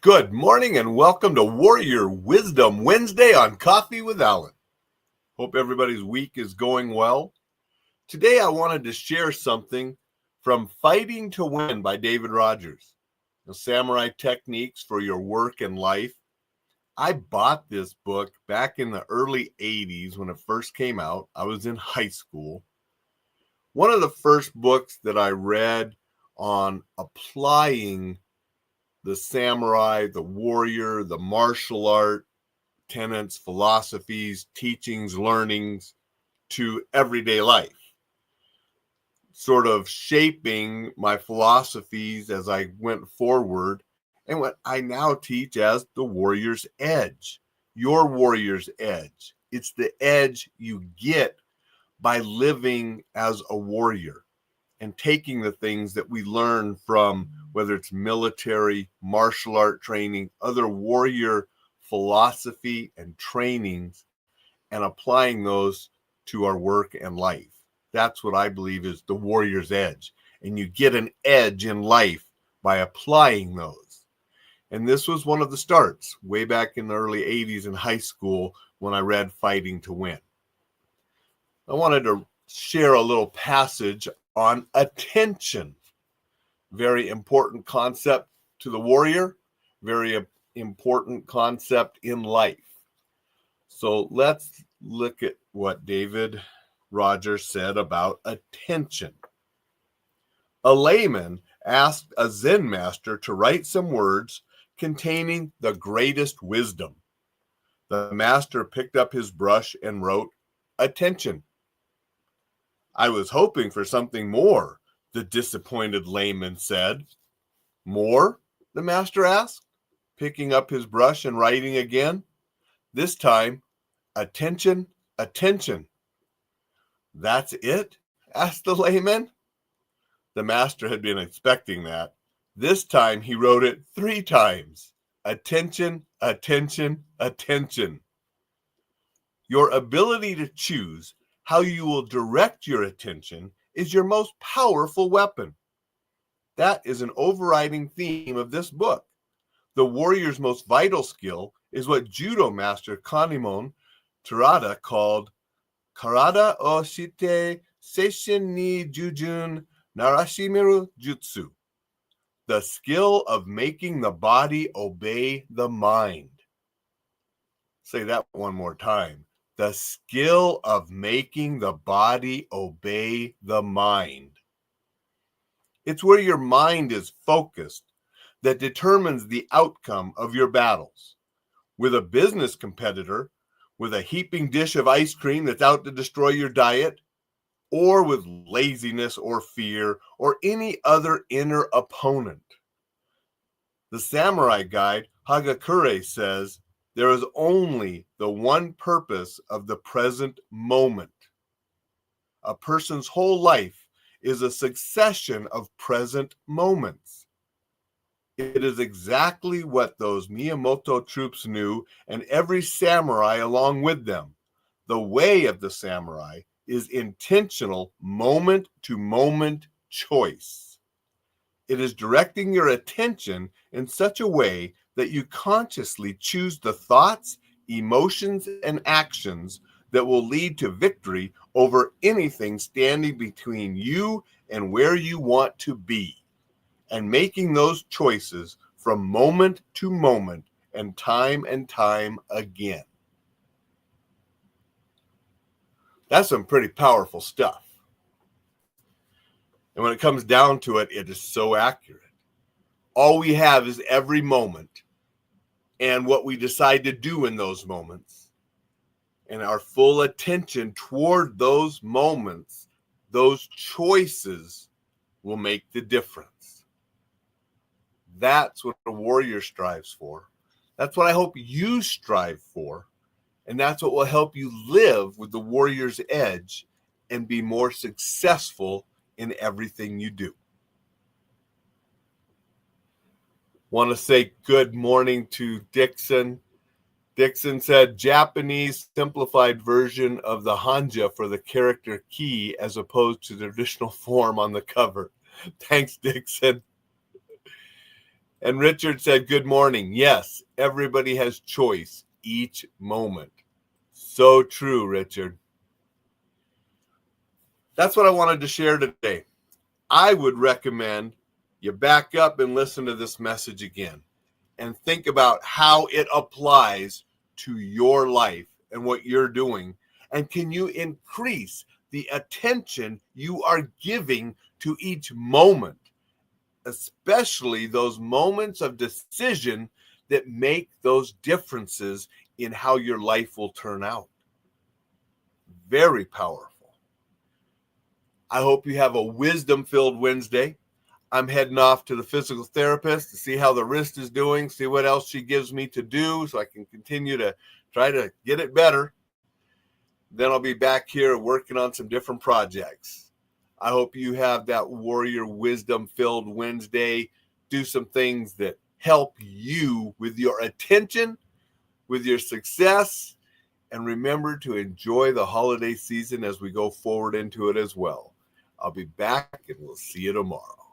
Good morning and welcome to Warrior Wisdom Wednesday on Coffee with Alain. Hope everybody's week is going well. Today I wanted to share something from Fighting to Win by David Rogers. The Samurai Techniques for Your Work and Life. I bought this book back in the early 80s when it first came out. I was in high school. One of the first books that I read on applying the samurai, the warrior, the martial art tenets, philosophies, teachings, learnings to everyday life, sort of shaping my philosophies as I went forward and what I now teach as the warrior's edge, your warrior's edge. It's the edge you get by living as a warrior and taking the things that we learn from, whether it's military, martial art training, other warrior philosophy and trainings, and applying those to our work and life. That's what I believe is the warrior's edge. And you get an edge in life by applying those. And this was one of the starts way back in the early 80s in high school when I read Fighting to Win. I wanted to share a little passage on attention. Very important concept to the warrior, very important concept in life. So let's look at what David Rogers said about attention. A layman asked a Zen master to write some words containing the greatest wisdom. The master picked up his brush and wrote, "Attention." "I was hoping for something more," the disappointed layman said. "More?" the master asked, picking up his brush and writing again. This time, "Attention, attention." "That's it?" asked the layman. The master had been expecting that. This time he wrote it 3 times. "Attention, attention, attention." Your ability to choose how you will direct your attention is your most powerful weapon. That is an overriding theme of this book. The warrior's most vital skill is what judo master Kanimon Terada called Karada o shite seishin ni jujun narashimiru jutsu, the skill of making the body obey the mind. Say that one more time. The skill of making the body obey the mind. It's where your mind is focused that determines the outcome of your battles. With a business competitor, with a heaping dish of ice cream that's out to destroy your diet, or with laziness or fear or any other inner opponent. The samurai guide Hagakure says, there is only the one purpose of the present moment. A person's whole life is a succession of present moments. It is exactly what those Miyamoto troops knew, and every samurai along with them. The way of the samurai is intentional moment-to-moment choice. It is directing your attention in such a way that you consciously choose the thoughts, emotions, and actions that will lead to victory over anything standing between you and where you want to be, and making those choices from moment to moment and time again. That's some pretty powerful stuff. And when it comes down to it, it is so accurate. All we have is every moment and what we decide to do in those moments. And our full attention toward those moments, those choices will make the difference. That's what a warrior strives for. That's what I hope you strive for. And that's what will help you live with the warrior's edge and be more successful in everything you do. Want to say good morning to Dixon. Dixon said Japanese simplified version of the hanja for the character ki as opposed to the traditional form on the cover. Thanks, Dixon. And Richard said, good morning. Yes, everybody has choice each moment. So true, Richard. That's what I wanted to share today. I would recommend you back up and listen to this message again and think about how it applies to your life and what you're doing. And can you increase the attention you are giving to each moment, especially those moments of decision that make those differences in how your life will turn out? Very powerful. I hope you have a wisdom-filled Wednesday. I'm heading off to the physical therapist to see how the wrist is doing, see what else she gives me to do so I can continue to try to get it better. Then I'll be back here working on some different projects. I hope you have that warrior wisdom-filled Wednesday. Do some things that help you with your attention, with your success, and remember to enjoy the holiday season as we go forward into it as well. I'll be back and we'll see you tomorrow.